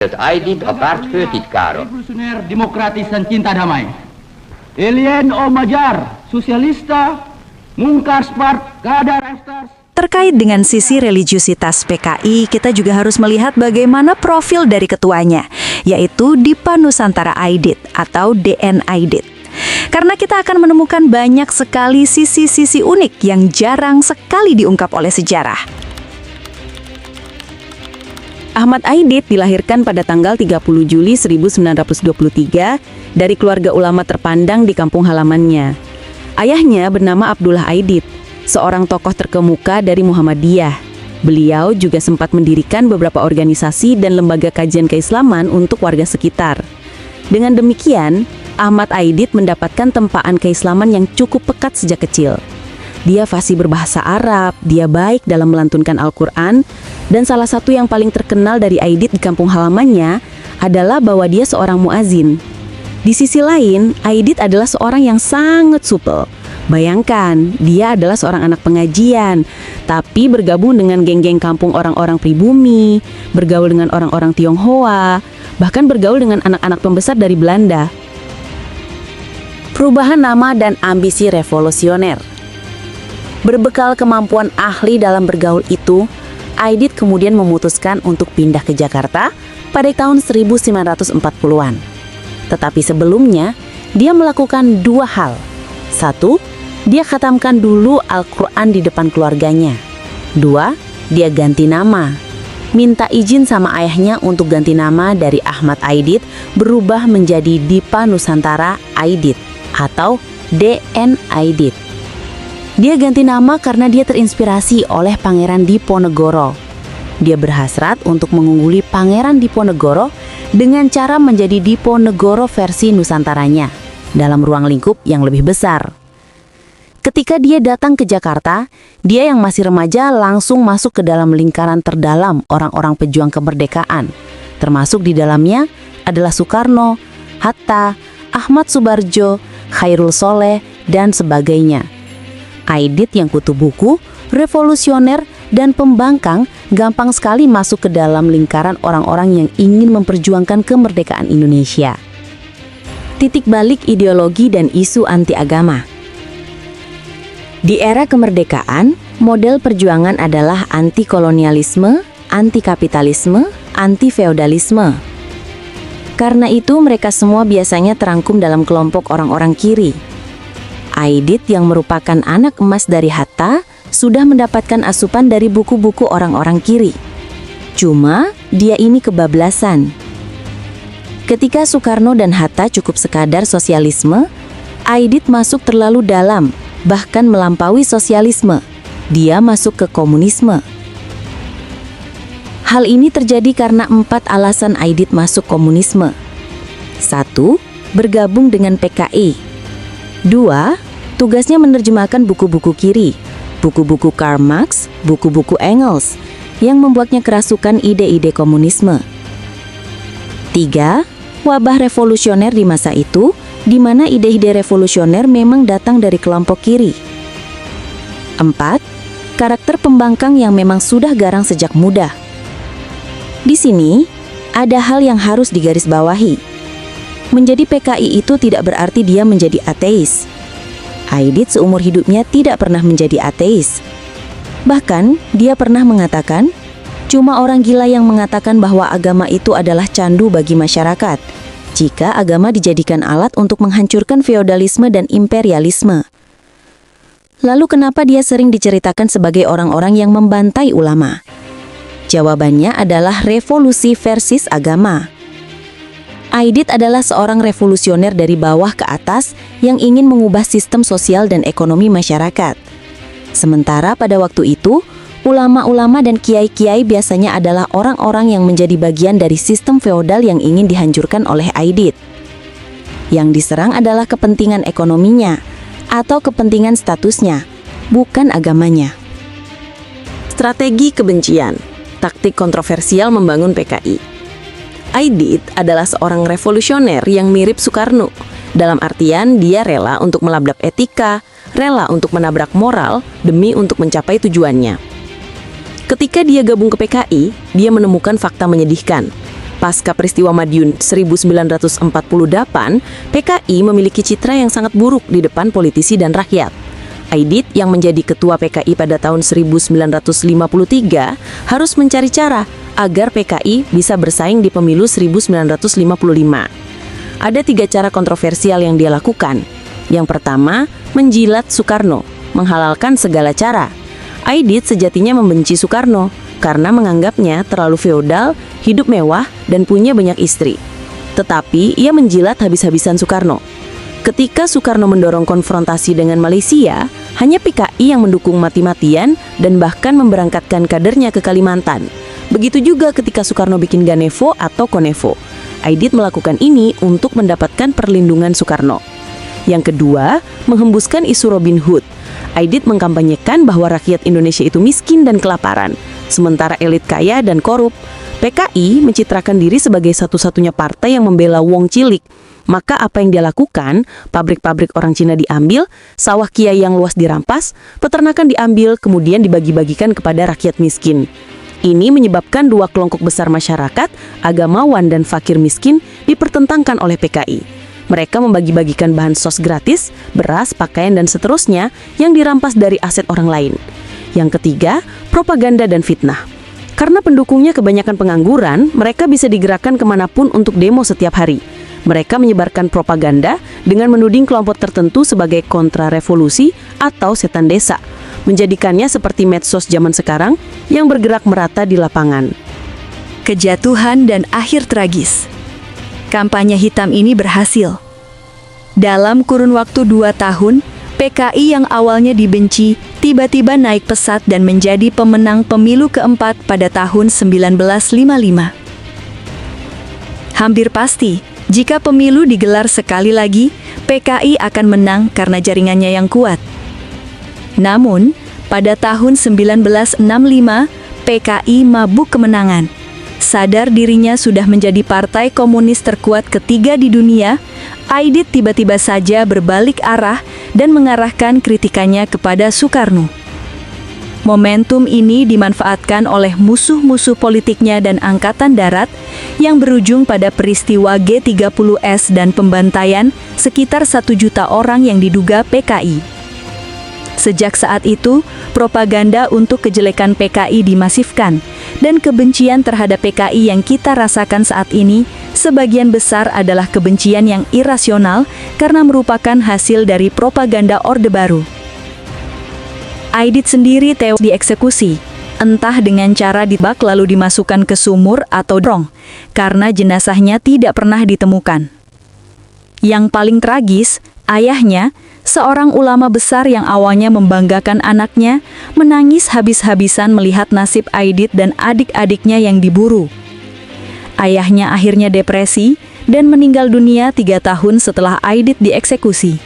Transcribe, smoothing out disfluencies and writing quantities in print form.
Het Aidit a párt főtitkára. Revolusioner demokratis dan cinta damai. Alien Omajar, Sosialista, Mungkar Spart, Kadar Estars. Terkait dengan sisi religiusitas PKI, kita juga harus melihat bagaimana profil dari ketuanya, yaitu Dipa Nusantara Aidit atau DN Aidit. Karena kita akan menemukan banyak sekali sisi-sisi unik yang jarang sekali diungkap oleh sejarah. Ahmad Aidit dilahirkan pada tanggal 30 Juli 1923 dari keluarga ulama terpandang di kampung halamannya. Ayahnya bernama Abdullah Aidit, seorang tokoh terkemuka dari Muhammadiyah. Beliau juga sempat mendirikan beberapa organisasi dan lembaga kajian keislaman untuk warga sekitar. Dengan demikian, Ahmad Aidit mendapatkan tempaan keislaman yang cukup pekat sejak kecil. Dia fasih berbahasa Arab, dia baik dalam melantunkan Al-Quran, dan salah satu yang paling terkenal dari Aidit di kampung halamannya adalah bahwa dia seorang muazin. Di sisi lain, Aidit adalah seorang yang sangat supel. Bayangkan, dia adalah seorang anak pengajian, tapi bergabung dengan geng-geng kampung orang-orang pribumi, bergaul dengan orang-orang Tionghoa, bahkan bergaul dengan anak-anak pembesar dari Belanda. Perubahan nama dan ambisi revolusioner. Berbekal kemampuan ahli dalam bergaul itu, Aidit kemudian memutuskan untuk pindah ke Jakarta pada tahun 1940-an. Tetapi sebelumnya, dia melakukan dua hal. Satu, dia khatamkan dulu Al-Quran di depan keluarganya. Dua, dia ganti nama. Minta izin sama ayahnya untuk ganti nama dari Ahmad Aidit berubah menjadi Dipa Nusantara Aidit atau DN Aidit. Dia ganti nama karena dia terinspirasi oleh Pangeran Diponegoro. Dia berhasrat untuk mengungguli Pangeran Diponegoro dengan cara menjadi Diponegoro versi Nusantaranya dalam ruang lingkup yang lebih besar. Ketika dia datang ke Jakarta, dia yang masih remaja langsung masuk ke dalam lingkaran terdalam orang-orang pejuang kemerdekaan. Termasuk di dalamnya adalah Soekarno, Hatta, Ahmad Subarjo, Khairul Soleh, dan sebagainya. Aidit yang kutu buku, revolusioner, dan pembangkang gampang sekali masuk ke dalam lingkaran orang-orang yang ingin memperjuangkan kemerdekaan Indonesia. Titik balik ideologi dan isu anti-agama. Di era kemerdekaan, model perjuangan adalah anti-kolonialisme, anti-kapitalisme, anti-feodalisme. Karena itu mereka semua biasanya terangkum dalam kelompok orang-orang kiri. Aidit yang merupakan anak emas dari Hatta sudah mendapatkan asupan dari buku-buku orang-orang kiri. Cuma dia ini kebablasan. Ketika Soekarno dan Hatta cukup sekadar sosialisme, Aidit masuk terlalu dalam, bahkan melampaui sosialisme. Dia masuk ke komunisme. Hal ini terjadi karena 4 alasan Aidit masuk komunisme. 1. Bergabung dengan PKI. 2. Tugasnya menerjemahkan buku-buku kiri, buku-buku Karl Marx, buku-buku Engels, yang membuatnya kerasukan ide-ide komunisme. 3. Wabah revolusioner di masa itu, di mana ide-ide revolusioner memang datang dari kelompok kiri. 4. Karakter pembangkang yang memang sudah garang sejak muda. Di sini, ada hal yang harus digarisbawahi. Menjadi PKI itu tidak berarti dia menjadi ateis. Aidit seumur hidupnya tidak pernah menjadi ateis. Bahkan, dia pernah mengatakan, cuma orang gila yang mengatakan bahwa agama itu adalah candu bagi masyarakat, jika agama dijadikan alat untuk menghancurkan feodalisme dan imperialisme. Lalu kenapa dia sering diceritakan sebagai orang-orang yang membantai ulama? Jawabannya adalah revolusi versus agama. Aidit adalah seorang revolusioner dari bawah ke atas yang ingin mengubah sistem sosial dan ekonomi masyarakat. Sementara pada waktu itu, ulama-ulama dan kiai-kiai biasanya adalah orang-orang yang menjadi bagian dari sistem feodal yang ingin dihancurkan oleh Aidit. Yang diserang adalah kepentingan ekonominya atau kepentingan statusnya, bukan agamanya. Strategi kebencian, taktik kontroversial membangun PKI. Aidit adalah seorang revolusioner yang mirip Soekarno. Dalam artian dia rela untuk melabrak etika, rela untuk menabrak moral demi untuk mencapai tujuannya. Ketika dia gabung ke PKI, dia menemukan fakta menyedihkan. Pasca peristiwa Madiun 1948, PKI memiliki citra yang sangat buruk di depan politisi dan rakyat. Aidit yang menjadi ketua PKI pada tahun 1953 harus mencari cara agar PKI bisa bersaing di pemilu 1955. Ada 3 cara kontroversial yang dia lakukan. Yang pertama, menjilat Soekarno, menghalalkan segala cara. Aidit sejatinya membenci Soekarno karena menganggapnya terlalu feodal, hidup mewah, dan punya banyak istri. Tetapi ia menjilat habis-habisan Soekarno. Ketika Soekarno mendorong konfrontasi dengan Malaysia, hanya PKI yang mendukung mati-matian dan bahkan memberangkatkan kadernya ke Kalimantan. Begitu juga ketika Soekarno bikin Ganevo atau Konevo. Aidit melakukan ini untuk mendapatkan perlindungan Soekarno. Yang kedua, menghembuskan isu Robin Hood. Aidit mengkampanyekan bahwa rakyat Indonesia itu miskin dan kelaparan, sementara elit kaya dan korup. PKI mencitrakan diri sebagai satu-satunya partai yang membela wong cilik. Maka apa yang dia lakukan? Pabrik-pabrik orang Cina diambil, sawah kiai yang luas dirampas, peternakan diambil, kemudian dibagi-bagikan kepada rakyat miskin. Ini menyebabkan 2 kelompok besar masyarakat, agamawan dan fakir miskin, dipertentangkan oleh PKI. Mereka membagi-bagikan bahan sos gratis, beras, pakaian, dan seterusnya yang dirampas dari aset orang lain. Yang ketiga, propaganda dan fitnah. Karena pendukungnya kebanyakan pengangguran, mereka bisa digerakkan kemanapun untuk demo setiap hari. Mereka menyebarkan propaganda dengan menuding kelompok tertentu sebagai kontra-revolusi atau setan desa, menjadikannya seperti medsos zaman sekarang yang bergerak merata di lapangan. Kejatuhan dan akhir tragis. Kampanye hitam ini berhasil. Dalam kurun waktu 2 tahun, PKI yang awalnya dibenci, tiba-tiba naik pesat dan menjadi pemenang pemilu keempat pada tahun 1955. Hampir pasti, jika pemilu digelar sekali lagi, PKI akan menang karena jaringannya yang kuat. Namun, pada tahun 1965, PKI mabuk kemenangan. Sadar dirinya sudah menjadi partai komunis terkuat ketiga di dunia, Aidit tiba-tiba saja berbalik arah dan mengarahkan kritikannya kepada Soekarno. Momentum ini dimanfaatkan oleh musuh-musuh politiknya dan Angkatan Darat yang berujung pada peristiwa G30S dan pembantaian sekitar 1 juta orang yang diduga PKI. Sejak saat itu, propaganda untuk kejelekan PKI dimasifkan, dan kebencian terhadap PKI yang kita rasakan saat ini sebagian besar adalah kebencian yang irasional karena merupakan hasil dari propaganda Orde Baru. Aidit sendiri tewas dieksekusi, entah dengan cara ditebak lalu dimasukkan ke sumur atau drong, karena jenazahnya tidak pernah ditemukan. Yang paling tragis, ayahnya, seorang ulama besar yang awalnya membanggakan anaknya, menangis habis-habisan melihat nasib Aidit dan adik-adiknya yang diburu. Ayahnya akhirnya depresi dan meninggal dunia 3 tahun setelah Aidit dieksekusi.